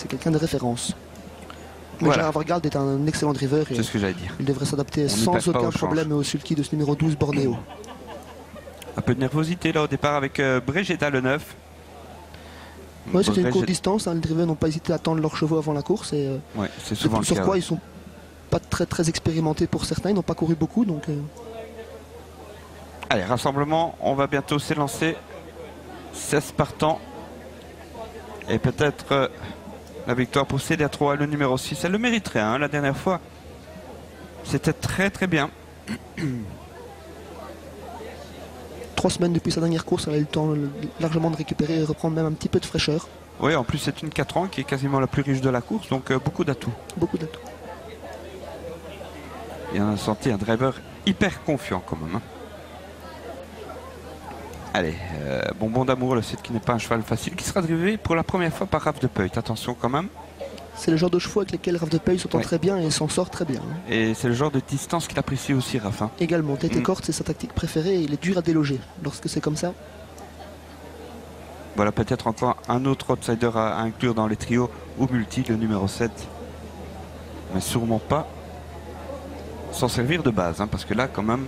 c'est quelqu'un de référence. Mais Voilà. Gérard Vargaard est un excellent driver et C'est ce que j'allais dire. il devrait s'adapter On n'y sans perd pas aucun au change. problème au sulky de ce numéro 12 Bornéo. Un peu de nervosité là au départ avec Brégeda le 9. Ouais, c'était une Brégeda- courte distance, hein. Les drivers n'ont pas hésité à tendre leurs chevaux avant la course et Ouais, c'est c'est souvent le sur cas. quoi Ouais. ils sont pas très expérimentés pour certains, ils n'ont pas couru beaucoup donc Allez, rassemblement, on va bientôt s'élancer. 16 partants. Et peut-être la victoire pour Célia 3, le numéro 6. Elle le mériterait, hein, la dernière fois. C'était très bien. 3 semaines depuis sa dernière course, elle a eu le temps largement de récupérer et reprendre même un petit peu de fraîcheur. Oui, en plus c'est une 4 ans qui est quasiment la plus riche de la course, donc beaucoup d'atouts. Beaucoup d'atouts. Et on a senti un driver hyper confiant quand même. Hein. Allez, Bonbon d'amour, le 7 qui n'est pas un cheval facile, qui sera drivé pour la première fois par Raph de Peut. Attention quand même. C'est le genre de chevaux avec lesquels Raph de Peu s'entend Ouais. très bien et s'en sort très bien. Hein. Et c'est le genre de distance qu'il apprécie aussi, Raph. Hein. Également, tête et corde, c'est sa tactique préférée et il est dur à déloger. Lorsque c'est comme ça, Voilà peut-être encore un autre outsider à inclure dans les trios ou multi, le numéro 7. Mais sûrement pas s'en servir de base, hein, parce que là quand même,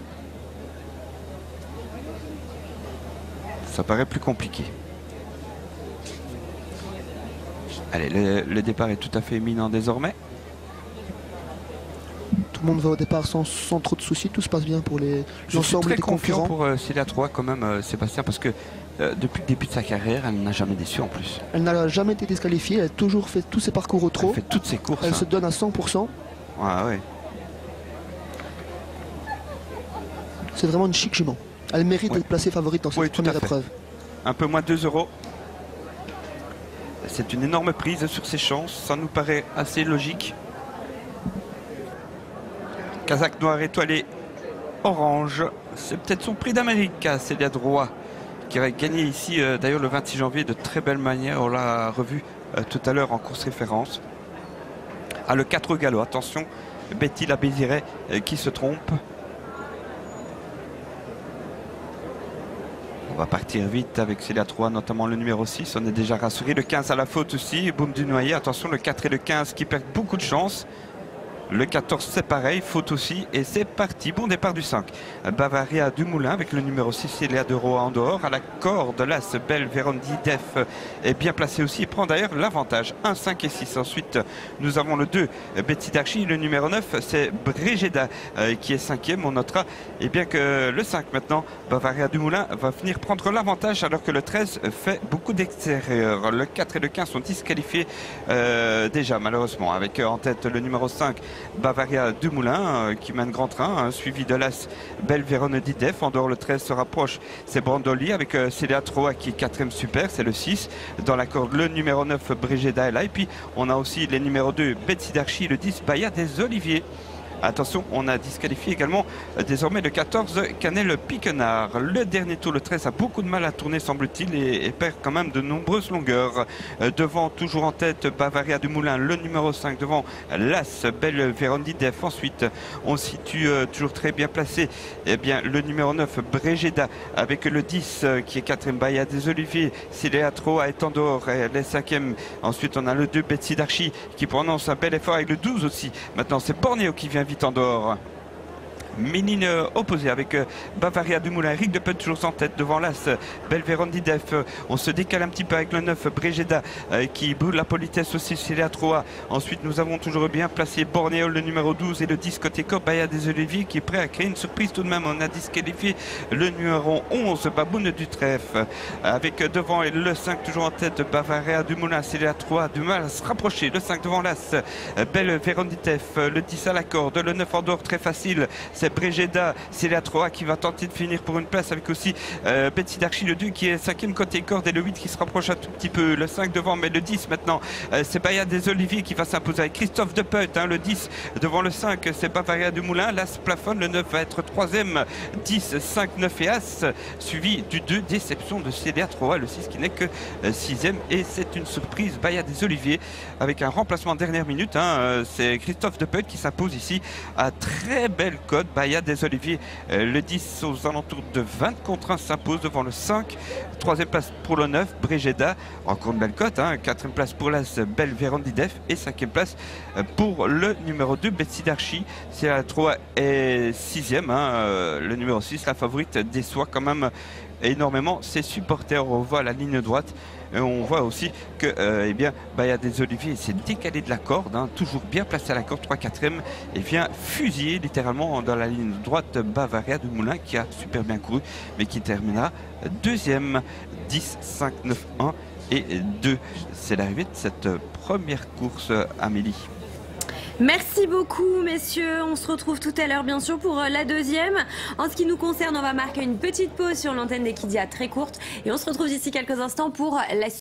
ça paraît plus compliqué. Allez, le départ est tout à fait éminent désormais. tout le monde va au départ sans trop de soucis, tout se passe bien pour Je suis l'ensemble très des confiant concurrents. pour Célia 3 quand même, Sébastien, parce que depuis le début de sa carrière, elle n'a jamais déçu en plus. Elle n'a jamais été disqualifiée, elle a toujours fait tous ses parcours au Elle trot, fait toutes ses courses. elle hein. se donne à 100%. Ah, ouais. C'est vraiment une chic jument. Elle mérite Ouais. d'être placée favorite dans cette Oui, tout à première fait. épreuve. Un peu moins de 2 €. C'est une énorme prise sur ses chances, ça nous paraît assez logique. Kazakh noir étoilé orange, c'est peut-être son prix d'Amérique à Célia Droit, qui va gagner ici d'ailleurs le 26 janvier de très belle manière, on l'a revu tout à l'heure en course référence. Ah, le 4 au galop, attention, Betty la Béziret qui se trompe. On va partir vite avec Célia 3, notamment le numéro 6. On est déjà rassuré. Le 15 à la faute aussi. Boum du noyer. Attention, le 4 et le 15 qui perdent beaucoup de chance. Le 14, c'est pareil. Faute aussi. Et c'est parti. Bon départ du 5. Bavaria Dumoulin avec le numéro 6. Célia de Roa en dehors. À la corde, l'As Belle Vérondi Def est bien placé aussi. Il prend d'ailleurs l'avantage. 1, 5 et 6. Ensuite, nous avons le 2, Betty Darchy. Le numéro 9, c'est Brégeda qui est 5e. On notera bien que le 5 maintenant, Bavaria Dumoulin, va venir prendre l'avantage alors que le 13 fait beaucoup d'extérieur. Le 4 et le 15 sont disqualifiés déjà malheureusement. Avec en tête le numéro 5, Bavaria Dumoulin qui mène grand train, suivi de l'As Belle Vérone Didef. En dehors, le 13 se rapproche, c'est Brandoli avec Célia Troa qui est 4e super, c'est le 6. Dans la corde, le numéro 9, Brégeda est là. Et puis, on a aussi les numéros 2, Betsy Darchy, le 10, Baya des Oliviers. Attention, on a disqualifié également désormais le 14, Canel Piquenard. Le dernier tour, le 13, a beaucoup de mal à tourner, semble-t-il, et perd quand même de nombreuses longueurs. Devant, toujours en tête, Bavaria Dumoulin, le numéro 5, devant l'As, Belle Vérondi Def. Ensuite, on situe toujours très bien placé le numéro 9, Brégeda, avec le 10 qui est 4e, Baya des Oliviers. Célia Troa est en dehors, elle est 5e. Ensuite, on a le 2, Betsy Darchy, qui prononce un bel effort avec le 12 aussi. Maintenant, c'est Bornéo qui vient vite en dehors. Ménine opposée avec Bavaria Dumoulin, Eric de Peut toujours en tête devant l'As Belle Vérondi Def. On se décale un petit peu avec le 9 Brégeda qui brûle la politesse aussi chez les A3. Ensuite nous avons toujours bien placé Bornéo le numéro 12 et le 10 côté Cop, Baya des Oliviers qui est prêt à créer une surprise tout de même. On a disqualifié le numéro 11 Baboune du Trèfle avec devant le 5 toujours en tête Bavaria Dumoulin, c'est les A3 du mal à se rapprocher. Le 5 devant l'As Belle Vérondi Def, le 10 à la corde, le 9 en dehors très facile, c'est Brégeda, c'est la 3 qui va tenter de finir pour une place avec aussi Betsy Darchy, le 2 qui est 5e côté corde et le 8 qui se rapproche un tout petit peu, le 5 devant mais le 10 maintenant c'est Baya des Oliviers qui va s'imposer avec Christophe de Peut, le 10 devant le 5 c'est Bavaria Dumoulin, l'As plafonne, le 9 va être 3e, 10, 5, 9 et As suivi du 2 déception de Célia 3, le 6 qui n'est que 6e et c'est une surprise Baya des Oliviers avec un remplacement dernière minute, c'est Christophe de Peut qui s'impose ici à très belle cote Bahia des Oliviers. Le 10 aux alentours de 20 contre 1 s'impose devant le 5. Troisième place pour le 9, Brigeda. Encore une belle cote. Quatrième place pour l'As Belle Vérandidef. Et cinquième place pour le numéro 2, Betsy Darchi. C'est la 3 et sixième. Le numéro 6, la favorite, déçoit quand même énormément ses supporters. On voit la ligne droite. Et on voit aussi que Bahia des Oliviers s'est décalé de la corde, toujours bien placé à la corde, 3/4e, et vient fusiller littéralement dans la ligne droite Bavaria du Moulin, qui a super bien couru, mais qui terminera deuxième. 10, 5, 9, 1 et 2. C'est l'arrivée de cette première course, Amélie. Merci beaucoup, messieurs. On se retrouve tout à l'heure, bien sûr, pour la deuxième. En ce qui nous concerne, on va marquer une petite pause sur l'antenne d'Equidia très courte. Et on se retrouve d'ici quelques instants pour la suite.